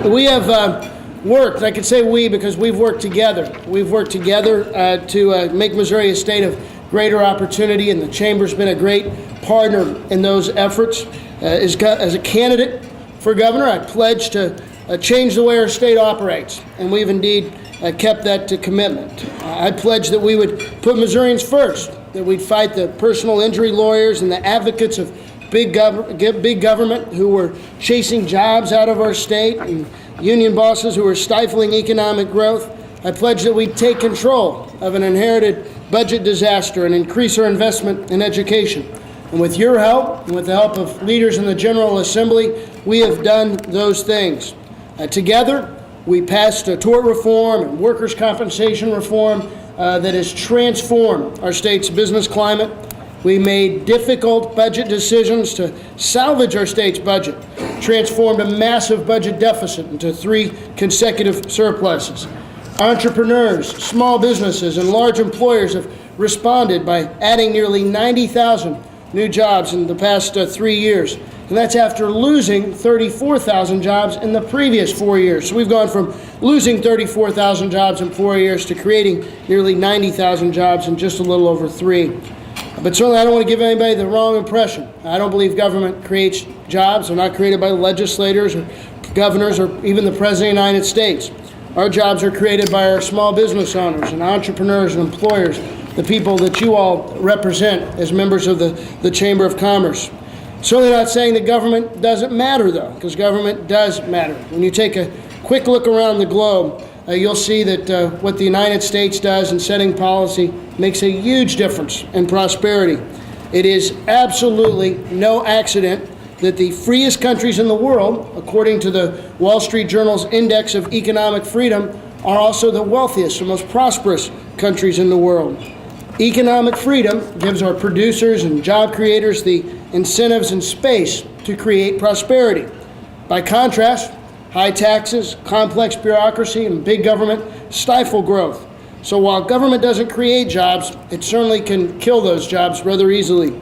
We have worked, I can say we because we've worked together. We've worked together to make Missouri a state of greater opportunity, and the Chamber's been a great partner in those efforts. As a candidate for governor, I pledge to change the way our state operates, and we've indeed kept that commitment. I pledge that we would put Missourians first, that we'd fight the personal injury lawyers and the advocates of big government who were chasing jobs out of our state and union bosses who were stifling economic growth. I pledge that we'd take control of an inherited budget disaster and increase our investment in education. And with your help, and with the help of leaders in the General Assembly, we have done those things. Together, we passed a tort reform and workers' compensation reform that has transformed our state's business climate. We made difficult budget decisions to salvage our state's budget, transformed a massive budget deficit into 3 consecutive surpluses. Entrepreneurs, small businesses, and large employers have responded by adding nearly 90,000 new jobs in the past 3 years. And that's after losing 34,000 jobs in the previous 4 years. So we've gone from losing 34,000 jobs in 4 years to creating nearly 90,000 jobs in just a little over 3. But certainly I don't want to give anybody the wrong impression. I don't believe government creates jobs. They're not created by legislators or governors or even the President of the United States. Our jobs are created by our small business owners and entrepreneurs and employers, the people that you all represent as members of the Chamber of Commerce. Certainly not saying that government doesn't matter, though, because government does matter. When you take a quick look around the globe, you'll see that what the United States does in setting policy makes a huge difference in prosperity. It is absolutely no accident that the freest countries in the world, according to the Wall Street Journal's Index of Economic Freedom, are also the wealthiest and most prosperous countries in the world. Economic freedom gives our producers and job creators the incentives and space to create prosperity. By contrast, high taxes, complex bureaucracy, and big government stifle growth. So while government doesn't create jobs, it certainly can kill those jobs rather easily.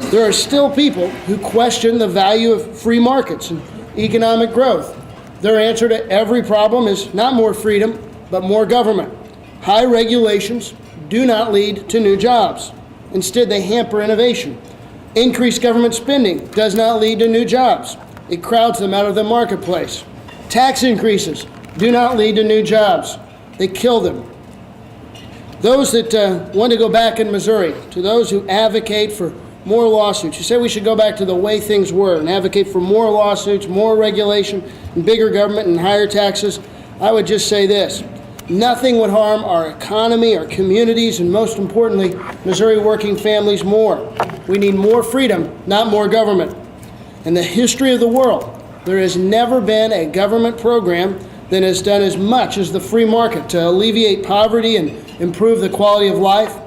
There are still people who question the value of free markets and economic growth. Their answer to every problem is not more freedom, but more government. High regulations do not lead to new jobs. Instead, they hamper innovation. Increased government spending does not lead to new jobs. It crowds them out of the marketplace. Tax increases do not lead to new jobs. They kill them. Those that want to go back in Missouri, to those who advocate for more lawsuits, you say we should go back to the way things were and advocate for more lawsuits, more regulation, and bigger government and higher taxes, I would just say this. Nothing would harm our economy, our communities, and most importantly, Missouri working families more. We need more freedom, not more government. In the history of the world, there has never been a government program that has done as much as the free market to alleviate poverty and improve the quality of life.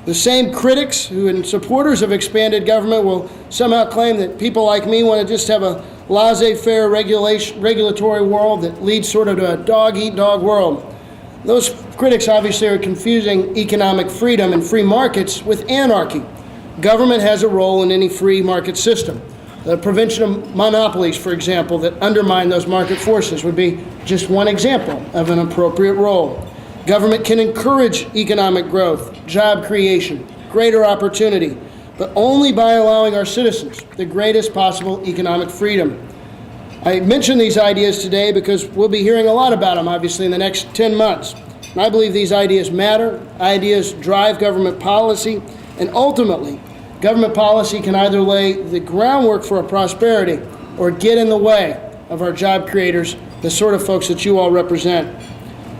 The same critics who and supporters of expanded government will somehow claim that people like me want to just have a laissez-faire regulatory world that leads sort of to a dog-eat-dog world. Those critics obviously are confusing economic freedom and free markets with anarchy. Government has a role in any free market system. The prevention of monopolies, for example, that undermine those market forces would be just one example of an appropriate role. Government can encourage economic growth, job creation, greater opportunity, but only by allowing our citizens the greatest possible economic freedom. I mention these ideas today because we'll be hearing a lot about them, obviously, in the next 10 months. And I believe these ideas matter. Ideas drive government policy, and ultimately, government policy can either lay the groundwork for our prosperity or get in the way of our job creators, the sort of folks that you all represent.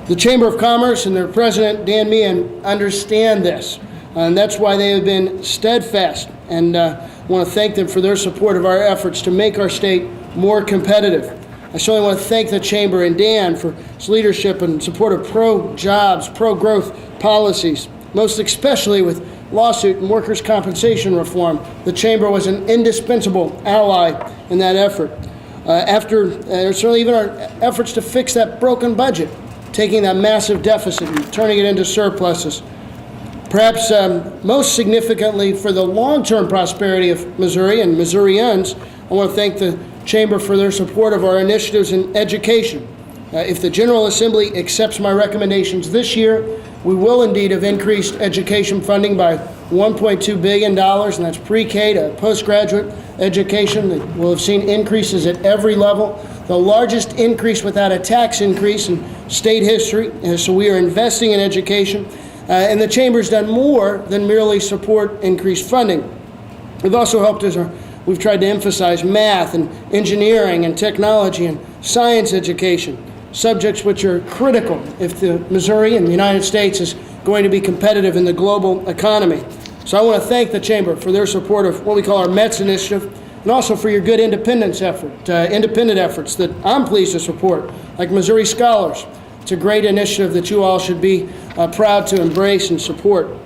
The Chamber of Commerce and their president, Dan Meehan, understand this, and that's why they have been steadfast, and I want to thank them for their support of our efforts to make our state more competitive. I certainly want to thank the Chamber and Dan for his leadership and support of pro-jobs, pro-growth policies, most especially with lawsuit and workers' compensation reform. The Chamber was an indispensable ally in that effort. Certainly even our efforts to fix that broken budget, taking that massive deficit and turning it into surpluses. Perhaps most significantly for the long-term prosperity of Missouri and Missourians, I want to thank the Chamber for their support of our initiatives in education. If the General Assembly accepts my recommendations this year, we will indeed have increased education funding by $1.2 billion, and that's pre-K to postgraduate education. We'll have seen increases at every level, the largest increase without a tax increase in state history. So we are investing in education, and the Chamber's done more than merely support increased funding. We've also helped as we've tried to emphasize math and engineering and technology and science education, subjects which are critical if the Missouri and the United States is going to be competitive in the global economy. So I want to thank the Chamber for their support of what we call our METS initiative, and also for your good independent efforts that I'm pleased to support, like Missouri Scholars. It's a great initiative that you all should be proud to embrace and support.